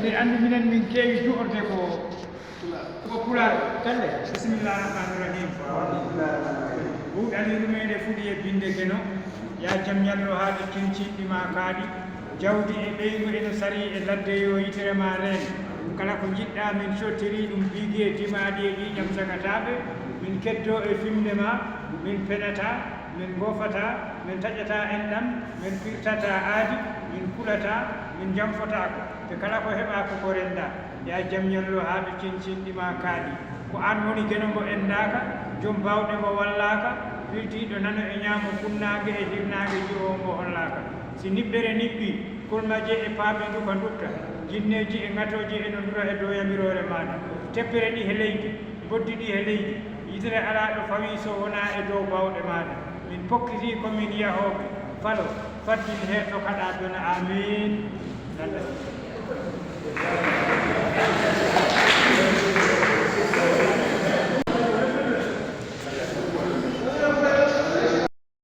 mi andi minen min keewi juurde ko pulaar tande bisimillah rahmani rahim ɓuuɗani rumede fuɗi e binde geno ya jam ñallo haaɗe cincinɗima kaaɗi jawdi e ɓeygu eno sari e ladde yo yitere ma reen kala ko jiɗɗa min sottiri ɗum biigi e dimaɗi e ƴiƴam sagataɓe min keddo e fimde ma min penata min gofata min taƴata enɗam min firtata aadi min kulata min jamfotako te kala ko heɓa koko renda ya jam ñallo haaɓe cincinɗima kaaɗi ko an woni geno ngo endaka joom bawɗe mo wallaka firtiɗo nano e ñaamo kunnage e hirnage jirowo mo hollaka si niɓɓere niɓɓi kolmaje e paaɓe nduka dutta jinneji e ngatoji eno ndura e dow yamirore maɗa teppere ɗi he leydi boddi ɗi he leydi yitere alaɗo fawi so wona e dow bawɗe maɗa min pokkiti komin yahoɓe falo faddin heɗɗo kaɗa dona amin